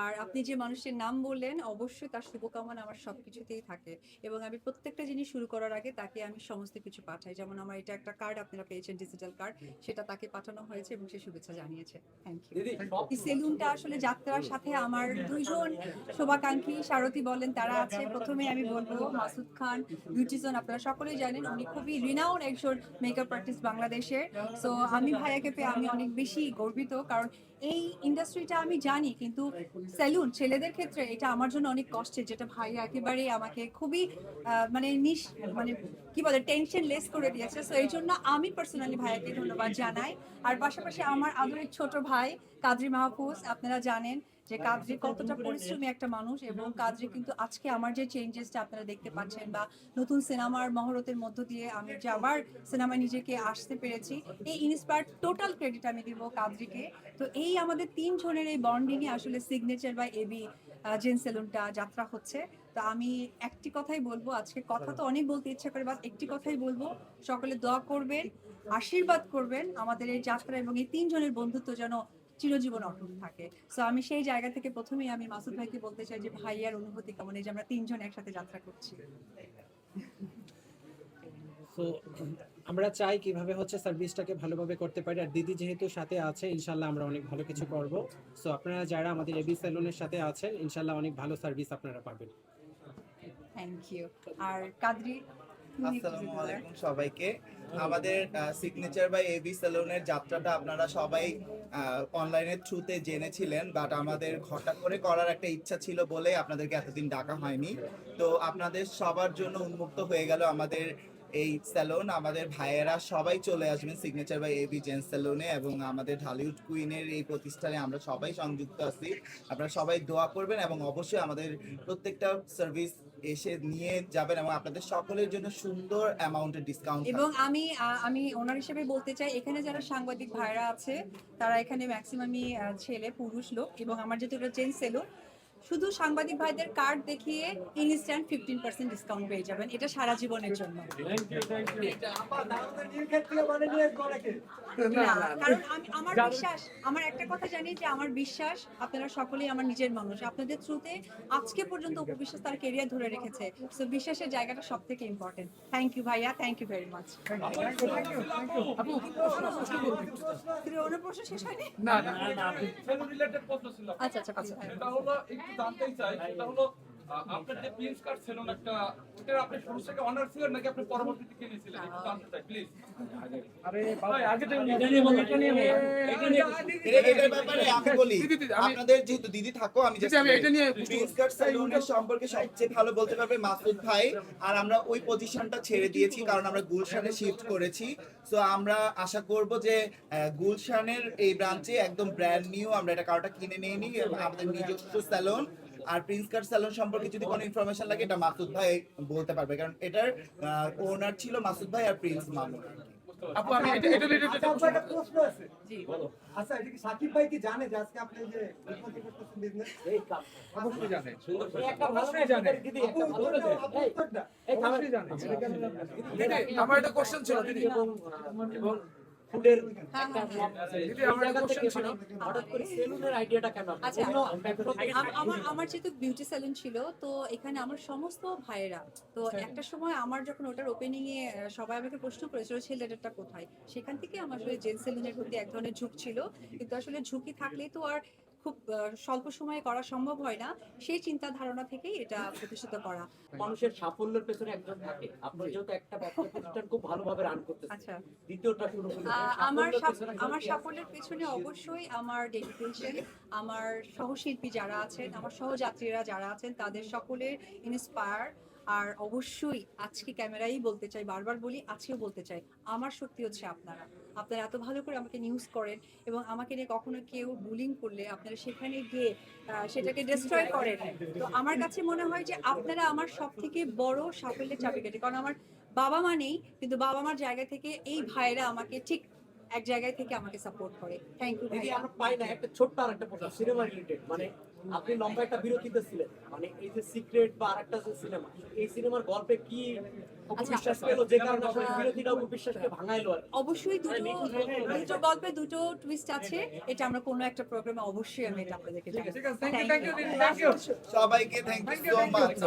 আর আপনি যে মানুষের নাম বললেন, অবশ্যই তার শুভকামনা আমার সবকিছুতেই থাকে। এবং আমি প্রত্যেকটা জিনিস শুরু করার আগে তাকে আমি সমস্ত কিছু পাঠাই। যেমন আমার এটা একটা কার্ড আপনারা পেয়েছেন, ডিজিটাল কার্ড, সেটা তাকে পাঠানো হয়েছে এবং সে শুভেচ্ছা জানিয়েছে। Thank you. এই সেলুনটা আসলে যাত্রার সাথে আমার দুইজন শুভাকাঙ্ক্ষী সারথী বলেন তারা আছে। প্রথমে আমি বলবো মাসুদ খান বিউটিশন, আপনারা সকলেই জানেন উনি খুবই রিনাউন্ড একজন মেকআপ আর্টিস্ট বাংলাদেশের। সো আমি ভাইয়াকে পেয়ে আমি অনেক বেশি গর্বিত, কারণ এই ইন্ডাস্ট্রিটা আমি জানি, কিন্তু সেলুন ছেলেদের ক্ষেত্রে এটা আমার জন্য অনেক কষ্টের, যেটা ভাইয়া একেবারে আমাকে খুবই মানে মানে কি বলে টেনশন লেস করে দিয়েছে। সো এই জন্য আমি পার্সোনালি ভাইয়াকে ধন্যবাদ জানাই। আর পাশাপাশি আমার আদরের ছোট ভাই কাদরি মাহফুজ, আপনারা জানেন যে কাদরি কতটা পরিশ্রমী একটা মানুষ, এবং কাদরি কিন্তু আজকে আমার যে চেঞ্জেসটা আপনারা দেখতে পাচ্ছেন, বা নতুন সিনেমার মহরতের মধ্য দিয়ে আমি যে আবার সিনেমায় নিজেকে আসতে পেরেছি, এই ইন্সপায়ার টোটাল ক্রেডিট আমি দিব কাদরিকে। তো এই আমাদের তিনজনের এই বন্ডিং এ আসলে সিগনেচার বাই এবি জেন সেলুনটা যাত্রা হচ্ছে। তো আমি একটি কথাই বলবো, আজকে কথা তো অনেক বলতে ইচ্ছা করে, বাট একটি কথাই বলবো, সকলে দোয়া করবেন, আশীর্বাদ করবেন আমাদের এই যাত্রা এবং এই তিনজনের বন্ধুত্ব যেন চিরজীবন অটুট থাকে। সো আমি সেই জায়গা থেকে প্রথমেই আমি মাসুদ ভাইকে বলতে চাই যে ভাইয়ার অনুভূতি কেমন, এই যে আমরা তিনজন একসাথে যাত্রা করছি। তো আমরা চাই কিভাবে হচ্ছে সার্ভিসটাকে ভালোভাবে করতে পারি, আর দিদি যেহেতু সাথে আছে ইনশাল্লাহ আমরা অনেক ভালো কিছু করব। সো আপনারা যারা আমাদের এবি সেলুনের সাথে আছেন ইনশাল্লাহ অনেক ভালো সার্ভিস আপনারা পাবেন। Thank you. আর কাদরি, তুমি একটু আসসালামু যদি বলেন। আলাইকুম সবাইকে। আমাদের সিগনেচার বাই এবি সেলুনের যাত্রাটা আপনারা সবাই অনলাইনের থ্রুতে জেনেছিলেন, বাট আমাদের হঠাৎ করে করার একটা ইচ্ছা ছিল বলে আপনাদেরকে এতদিন ডাকা হয়নি। তো আপনাদের সবার জন্য উন্মুক্ত হয়ে গেল আমাদের এই স্যালুন। আমাদের ভাইয়েরা সবাই চলে আসবেন সিগনেচার বাই এবি জেন্টস স্যালুনে, এবং আমাদের ঢালিউড কুইনের এই প্রতিষ্ঠানে আমরা সবাই সংযুক্ত আছি। আপনারা সবাই দোয়া করবেন এবং অবশ্যই আমাদের প্রত্যেকটা সার্ভিস এসে নিয়ে যাবেন, এবং আপনাদের সকলের জন্য সুন্দর অ্যামাউন্টের ডিসকাউন্ট। এবং আমি ওনার হিসেবে বলতে চাই, এখানে যারা সাংবাদিক ভাইরা আছে তারা এখানে ম্যাক্সিমামই ছেলে পুরুষ লোক, এবং আমার যেহেতু এটা জেন্টস সেলুন, শুধু সাংবাদিক ভাইদের কার্ড দেখিয়ে ইনস্ট্যান্ট 15% ডিসকাউন্ট পেয়ে যাবেন, এটা সারা জীবনের জন্য। না, কারণ আমার বিশ্বাস, আমার একটা কথা জানি যে আমার বিশ্বাস আপনারা সকলেই আমার নিজের মানুষ। আপনাদের থ্রুতে আজকে পর্যন্ত উপবিশ্বাস তার কেরিয়ার ধরে রেখেছে। সো বিশ্বাসের জায়গাটা সব থেকে ইম্পর্টেন্ট। থ্যাংক ইউ ভাইয়া, থ্যাংক ইউ ভেরি মাচ। অন্য প্রশ্ন শেষ হয়নি? না না সেলুন রিলেটেড প্রশ্ন ছিল। আচ্ছা আচ্ছা, সেটা হলো একটু জানতেই চাই, সেটা হলো আপনার যে প্রিন্স কার্ড সেলুন একটা, ওটা আপনি শুরু থেকে অনার ছিলেন নাকি আপনি পরবর্তীতে কিনেছিলেন, একটু জানতে চাই প্লিজ। আরে ভাই আগে তো এটা নিয়ে বলো, এটা নিয়ে এটার ব্যাপারে আমি বলি, আপনাদের যেহেতু দিদি থাকো, আমি এটা নিয়ে প্রিন্স কাট সেলুনের সম্পর্কে সবচেয়ে ভালো বলতে পারবে মাসুদ ভাই। আর আমরা ওই পজিশনটা ছেড়ে দিয়েছি কারণ আমরা গুলশানে শিফট করেছি। সো আমরা আশা করব যে গুলশানের এই ব্রাঞ্চে একদম ব্র্যান্ড নিউ আমরা এটা কারোটা কিনে নিয়ে নিই, আমাদের নিজস্ব স্যালুন। আর প্রিন্স কাট স্যালুন সম্পর্কে যদি কোনো ইনফরমেশন লাগে এটা মাসুদ ভাই বলতে পারবে, কারণ এটার ওনার ছিল মাসুদ ভাই আর প্রিন্স মামুন। আপু আমি এটা রিলেটেড একটা প্রশ্ন আছে। জি আচ্ছা, এটা কি সাকিব ভাই কি জানে যে আজকে আপনি যে উন্নতি করতেছেন বিজনেস? অবশ্যই জানে, একটা প্রশ্নই জানে। দিদি একটা উত্তরটা অবশ্যই জানে। দিদি আমার একটা কোশ্চেন ছিল দিদি, এবং ফুডের হ্যাঁ একটা হ্যাঁ হ্যাঁ। দিদি আমার একটা কোশ্চেন ছিল। হঠাৎ করে সেলুনের আইডিয়াটা কেন আপনার? আচ্ছা, অন্য আমার যেহেতু বিউটি সেলুন ছিল, তো এখানে আমার সমস্ত ভাইয়েরা, তো একটা সময় আমার যখন ওটার ওপেনিং এ সবাই আমাকে প্রশ্ন করেছিল ছেলেটারটা কোথায়, সেখান থেকে আমার আসলে জেন সেলুনের প্রতি এক ধরনের ঝুঁক ছিল। কিন্তু আসলে ঝুঁকি থাকলেই তো আর খুব স্বল্প সময়ে করা সম্ভব হয় না, সেই চিন্তা ধারণা থেকেই এটা প্রতিষ্ঠিত করা। মানুষের সাফল্যের পেছনে একজন থাকে। আপনার যেহেতু একটা ব্যবসা প্রতিষ্ঠান খুব ভালোভাবে রান করতেছে, আচ্ছা, দ্বিতীয়টা শুরু করলেন, আমার সাফল্যের পেছনে অবশ্যই আমার ডেডিকেশন, আমার সহশিল্পী যারা আছেন, আমার সহযাত্রীরা যারা আছেন, তাদের সকলের ইন্সপায়ার। আর অবশ্যই আজকে ক্যামেরাই বলতে চাই, বারবার বলি, আজকেও বলতে চাই, আমার শক্তি হচ্ছে আপনারা। আপনারা এত ভালো করে আমাকে নিউজ করেন, এবং আমাকে নিয়ে কখনো কেউ বুলিং করলে আপনারা সেখানে গিয়ে সেটাকে ডিস্ট্রয় করেন। তো আমার কাছে মনে হয় যে আপনারা আমার সব থেকে বড় সাফল্যের চাবিকাঠি, কারণ আমার বাবা মা নেই, কিন্তু বাবা মার জায়গা থেকে এই ভাইরা আমাকে ঠিক এক জায়গায় থেকে আমাকে সাপোর্ট করে। থ্যাংক ইউ দিদি ভাইয়া। আমরা পাই না একটা ছোট্ট আর একটা প্রশ্ন সিনেমা রিলেটেড, মানে আপনি লম্বা একটা বিরতিতে ছিলেন, মানে এই যে সিক্রেট বা আরেকটা যে সিনেমা, এই সিনেমার গল্পে কি অপবিশ্বাস পেলো যে কারণে আসলে বিরতিটা অপবিশ্বাসকে ভাঙাইলো আর কি? অবশ্যই দুটো গল্পে দুটো টুইস্ট আছে, এটা আমরা কোনো একটা প্রোগ্রামে অবশ্যই আমি এটা আপনাদেরকে জানাবো। ঠিক আছে, thank you, Thank you. Thank you, thank you. সবাইকে থ্যাংক ইউ সো মাচ।